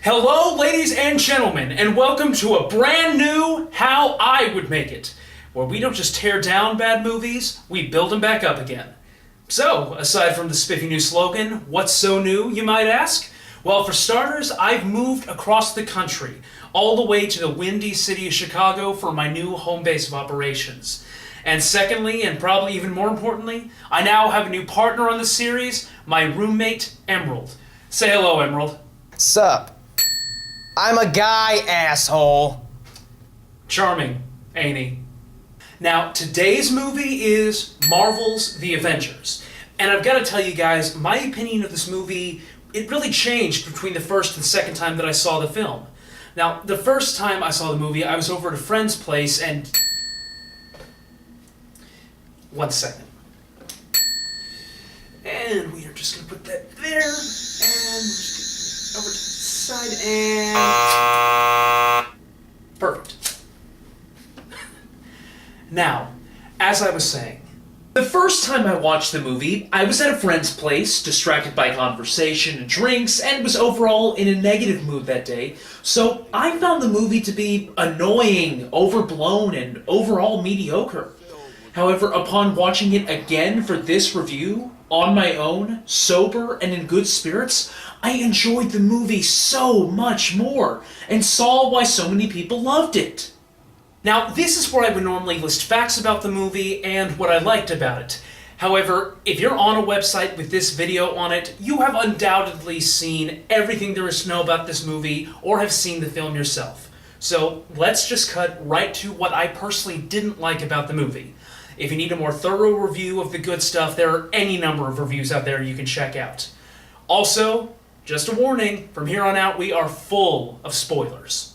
Hello, ladies and gentlemen, and welcome to a brand new How I Would Make It, where we don't just tear down bad movies, we build them back up again. So, aside from the spiffy new slogan, what's so new, you might ask? Well, for starters, I've moved across the country, all the way to the windy city of Chicago for my new home base of operations. And secondly, and probably even more importantly, I now have a new partner on the series, my roommate, Emerald. Say hello, Emerald. Sup? I'm a guy, asshole. Charming, ain't he? Now, today's movie is Marvel's The Avengers. And I've got to tell you guys, my opinion of this movie, it really changed between the first and second time that I saw the film. Now, the first time I saw the movie, I was over at a friend's place and... One second. And we are just going to put that there, and we're just going to over to the side, and... Perfect. Now, as I was saying, the first time I watched the movie, I was at a friend's place, distracted by conversation and drinks, and was overall in a negative mood that day, so I found the movie to be annoying, overblown, and overall mediocre. However, upon watching it again for this review, on my own, sober, and in good spirits, I enjoyed the movie so much more, and saw why so many people loved it. Now, this is where I would normally list facts about the movie and what I liked about it. However, if you're on a website with this video on it, you have undoubtedly seen everything there is to know about this movie, or have seen the film yourself. So, let's just cut right to what I personally didn't like about the movie. If you need a more thorough review of the good stuff, there are any number of reviews out there you can check out. Also, just a warning, from here on out we are full of spoilers.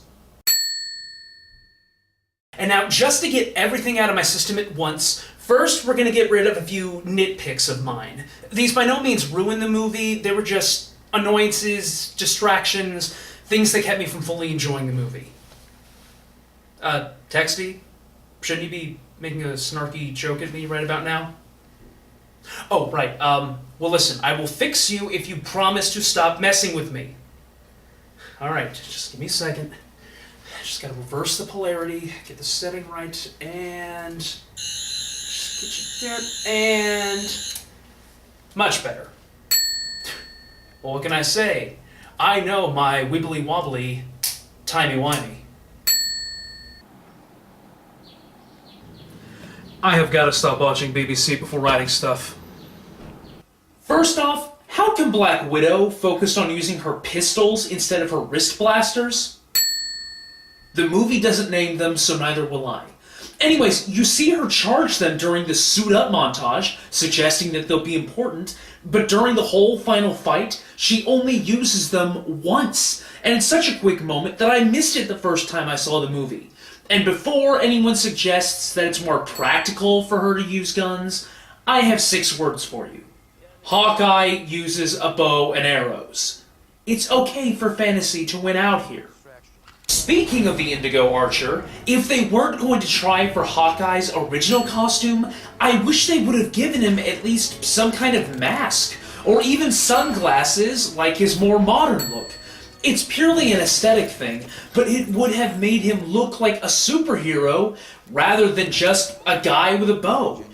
And now, just to get everything out of my system at once, first we're going to get rid of a few nitpicks of mine. These by no means ruin the movie, they were just annoyances, distractions, things that kept me from fully enjoying the movie. Texty? Shouldn't you be making a snarky joke at me right about now? Oh, right, well listen, I will fix you if you promise to stop messing with me. Alright, just give me a second. Just gotta reverse the polarity, get the setting right, and just get you there, and much better. Well, what can I say? I know my wibbly wobbly, timey-wimey. I have got to stop watching BBC before writing stuff. First off, how can Black Widow focus on using her pistols instead of her wrist blasters? The movie doesn't name them, so neither will I. Anyways, you see her charge them during the suit-up montage, suggesting that they'll be important, but during the whole final fight, she only uses them once, and it's such a quick moment that I missed it the first time I saw the movie. And before anyone suggests that it's more practical for her to use guns, I have 6 words for you. Hawkeye uses a bow and arrows. It's okay for fantasy to win out here. Speaking of the Indigo Archer, if they weren't going to try for Hawkeye's original costume, I wish they would have given him at least some kind of mask, or even sunglasses like his more modern look. It's purely an aesthetic thing, but it would have made him look like a superhero rather than just a guy with a bow.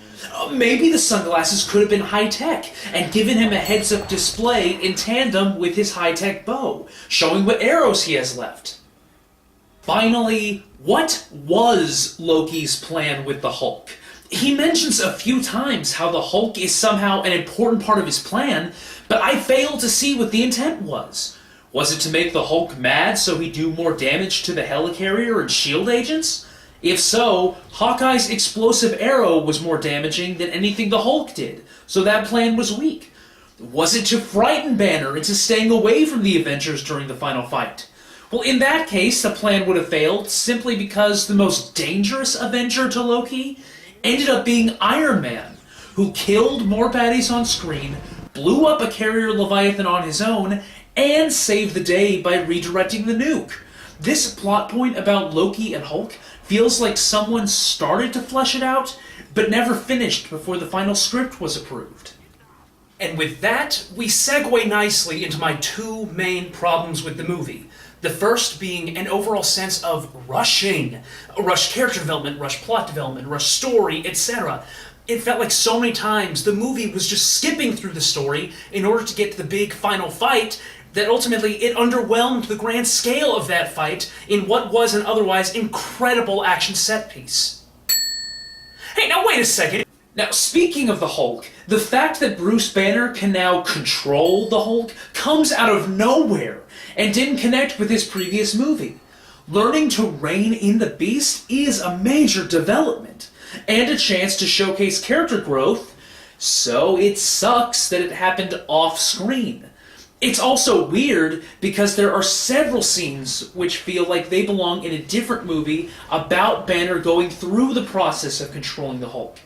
Maybe the sunglasses could have been high-tech and given him a heads-up display in tandem with his high-tech bow, showing what arrows he has left. Finally, what was Loki's plan with the Hulk? He mentions a few times how the Hulk is somehow an important part of his plan, but I fail to see what the intent was. Was it to make the Hulk mad so he'd do more damage to the helicarrier and S.H.I.E.L.D. agents? If so, Hawkeye's explosive arrow was more damaging than anything the Hulk did, so that plan was weak. Was it to frighten Banner into staying away from the Avengers during the final fight? Well, in that case, the plan would have failed simply because the most dangerous Avenger to Loki ended up being Iron Man, who killed more baddies on screen, blew up a carrier Leviathan on his own, and saved the day by redirecting the nuke. This plot point about Loki and Hulk feels like someone started to flesh it out, but never finished before the final script was approved. And with that, we segue nicely into my two main problems with the movie. The first being an overall sense of rushing. Rushed character development, rushed plot development, rushed story, etc. It felt like so many times the movie was just skipping through the story in order to get to the big final fight, that ultimately it underwhelmed the grand scale of that fight in what was an otherwise incredible action set piece. Hey, now wait a second. Now, speaking of the Hulk, the fact that Bruce Banner can now control the Hulk comes out of nowhere and didn't connect with his previous movie. Learning to rein in the Beast is a major development, and a chance to showcase character growth, so it sucks that it happened off-screen. It's also weird because there are several scenes which feel like they belong in a different movie about Banner going through the process of controlling the Hulk.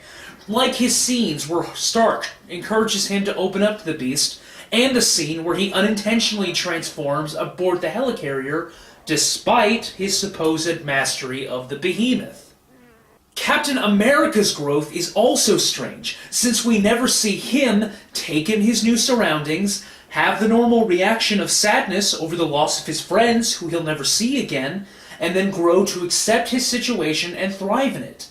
Like his scenes where Stark encourages him to open up to the Beast, and the scene where he unintentionally transforms aboard the helicarrier despite his supposed mastery of the behemoth. Captain America's growth is also strange, since we never see him take in his new surroundings, have the normal reaction of sadness over the loss of his friends who he'll never see again, and then grow to accept his situation and thrive in it.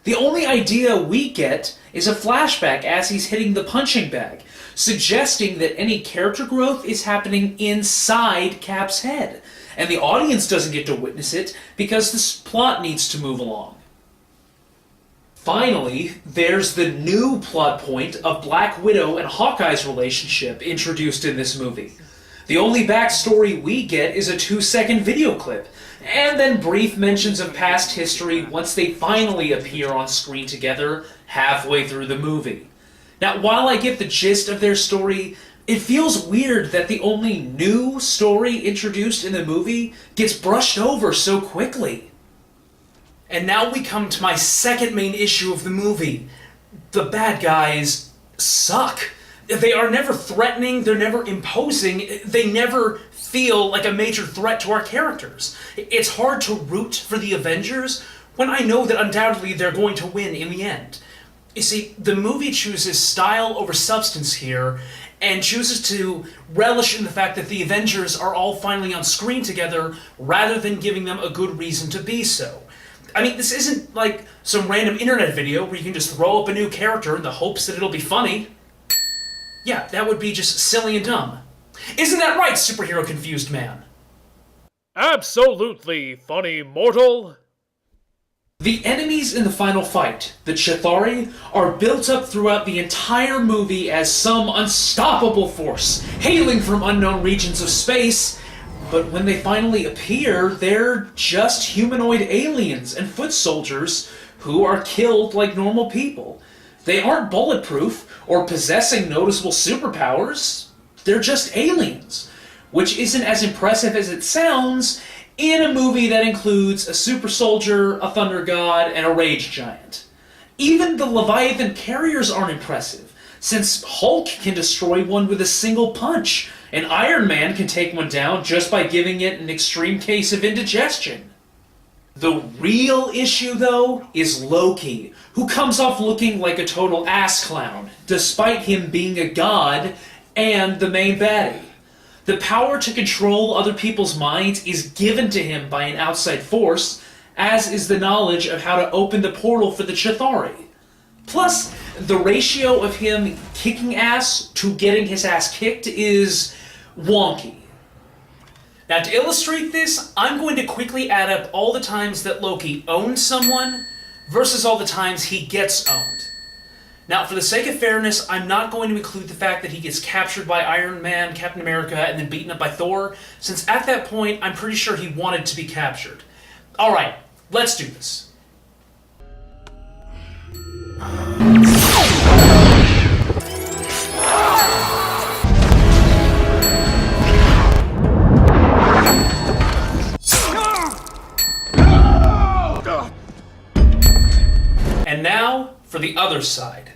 The only idea we get is a flashback as he's hitting the punching bag, suggesting that any character growth is happening inside Cap's head, and the audience doesn't get to witness it because this plot needs to move along. Finally, there's the new plot point of Black Widow and Hawkeye's relationship introduced in this movie. The only backstory we get is a 2-second video clip, and then brief mentions of past history once they finally appear on screen together halfway through the movie. Now, while I get the gist of their story, it feels weird that the only new story introduced in the movie gets brushed over so quickly. And now we come to my second main issue of the movie. The bad guys suck. They are never threatening, they're never imposing, they never feel like a major threat to our characters. It's hard to root for the Avengers when I know that undoubtedly they're going to win in the end. You see, the movie chooses style over substance here, and chooses to relish in the fact that the Avengers are all finally on screen together, rather than giving them a good reason to be so. I mean, this isn't like some random internet video where you can just throw up a new character in the hopes that it'll be funny. Yeah, that would be just silly and dumb. Isn't that right, superhero confused man? Absolutely, funny mortal. The enemies in the final fight, the Chitauri, are built up throughout the entire movie as some unstoppable force, hailing from unknown regions of space, but when they finally appear, they're just humanoid aliens and foot soldiers who are killed like normal people. They aren't bulletproof or possessing noticeable superpowers. They're just aliens, which isn't as impressive as it sounds in a movie that includes a super soldier, a thunder god, and a rage giant. Even the Leviathan carriers aren't impressive, since Hulk can destroy one with a single punch, and Iron Man can take one down just by giving it an extreme case of indigestion. The real issue, though, is Loki, who comes off looking like a total ass clown, despite him being a god and the main baddie. The power to control other people's minds is given to him by an outside force, as is the knowledge of how to open the portal for the Chitauri. Plus, the ratio of him kicking ass to getting his ass kicked is wonky. Now, to illustrate this, I'm going to quickly add up all the times that Loki owns someone versus all the times he gets owned. Now, for the sake of fairness, I'm not going to include the fact that he gets captured by Iron Man, Captain America, and then beaten up by Thor, since at that point, I'm pretty sure he wanted to be captured. Alright, let's do this. And now, for the other side.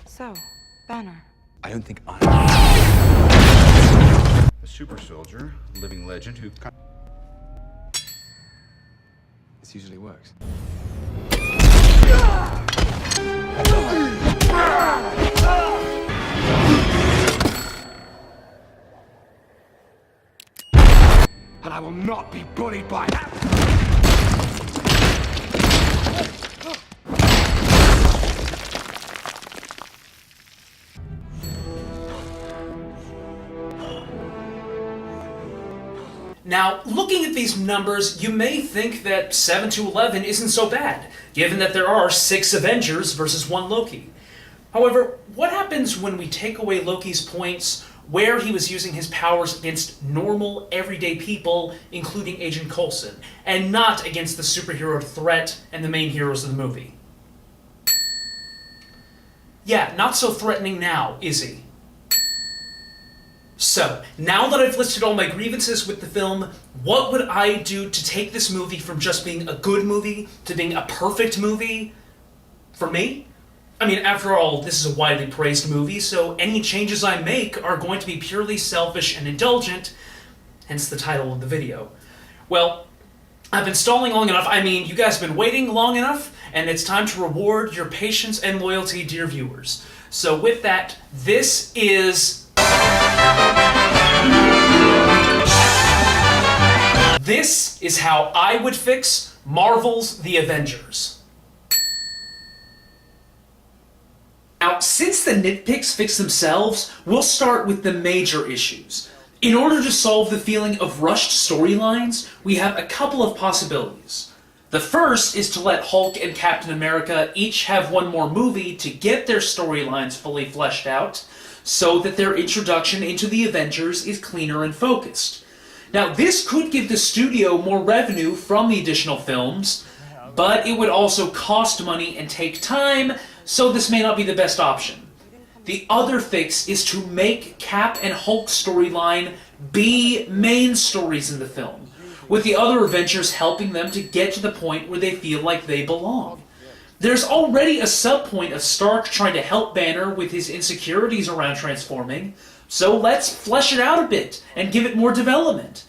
So, Banner. I don't think I'm a super soldier, living legend who. This usually works. And I will not be bullied by that. Now, looking at these numbers, you may think that 7 to 11 isn't so bad, given that there are 6 Avengers versus 1 Loki. However, what happens when we take away Loki's points where he was using his powers against normal, everyday people, including Agent Coulson, and not against the superhero threat and the main heroes of the movie? Yeah, not so threatening now, is he? So, now that I've listed all my grievances with the film, what would I do to take this movie from just being a good movie to being a perfect movie? For me? I mean, after all, this is a widely praised movie, so any changes I make are going to be purely selfish and indulgent, hence the title of the video. Well, I've been stalling long enough. I mean, you guys have been waiting long enough, and it's time to reward your patience and loyalty, dear viewers. So with that, this is... This is how I would fix Marvel's The Avengers. Now, since the nitpicks fix themselves, we'll start with the major issues. In order to solve the feeling of rushed storylines, we have a couple of possibilities. The first is to let Hulk and Captain America each have one more movie to get their storylines fully fleshed out, so that their introduction into the Avengers is cleaner and focused. Now, this could give the studio more revenue from the additional films, but it would also cost money and take time, so this may not be the best option. The other fix is to make Cap and Hulk's storyline be main stories in the film, with the other Avengers helping them to get to the point where they feel like they belong. There's already a subpoint of Stark trying to help Banner with his insecurities around transforming, so let's flesh it out a bit and give it more development.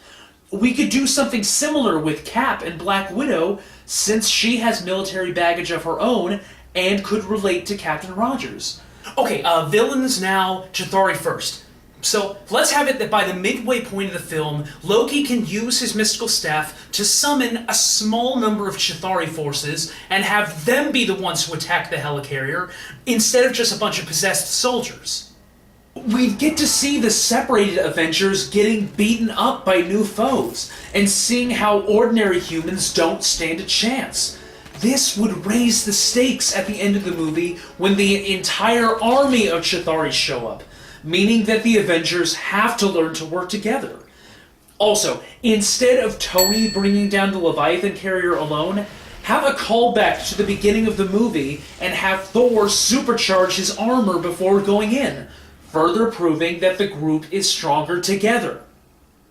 We could do something similar with Cap and Black Widow, since she has military baggage of her own and could relate to Captain Rogers. Okay, villains now, Chitauri first. So, let's have it that by the midway point of the film, Loki can use his mystical staff to summon a small number of Chitauri forces and have them be the ones who attack the helicarrier, instead of just a bunch of possessed soldiers. We get to see the separated Avengers getting beaten up by new foes, and seeing how ordinary humans don't stand a chance. This would raise the stakes at the end of the movie when the entire army of Chitauri show up, meaning that the Avengers have to learn to work together. Also, instead of Tony bringing down the Leviathan carrier alone, have a callback to the beginning of the movie and have Thor supercharge his armor before going in, further proving that the group is stronger together.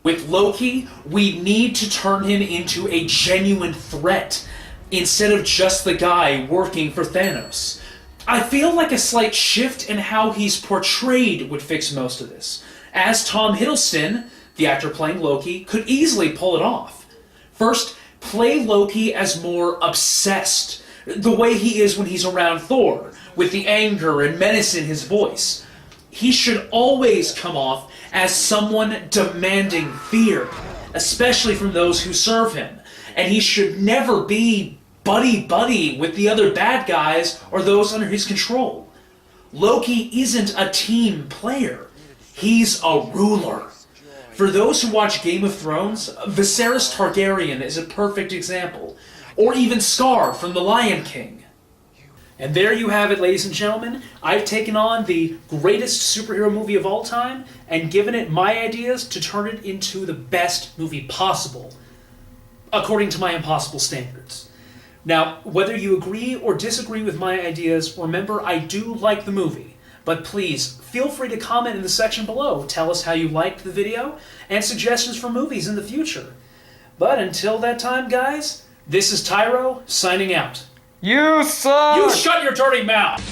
With Loki, we need to turn him into a genuine threat, instead of just the guy working for Thanos. I feel like a slight shift in how he's portrayed would fix most of this, as Tom Hiddleston, the actor playing Loki, could easily pull it off. First, play Loki as more obsessed, the way he is when he's around Thor, with the anger and menace in his voice. He should always come off as someone demanding fear, especially from those who serve him, and he should never be buddy-buddy with the other bad guys or those under his control. Loki isn't a team player. He's a ruler. For those who watch Game of Thrones, Viserys Targaryen is a perfect example, or even Scar from The Lion King. And there you have it, ladies and gentlemen. I've taken on the greatest superhero movie of all time and given it my ideas to turn it into the best movie possible, according to my impossible standards. Now, whether you agree or disagree with my ideas, remember I do like the movie, but please feel free to comment in the section below. Tell us how you liked the video and suggestions for movies in the future. But until that time, guys, this is Tyro signing out. You suck! You shut your dirty mouth!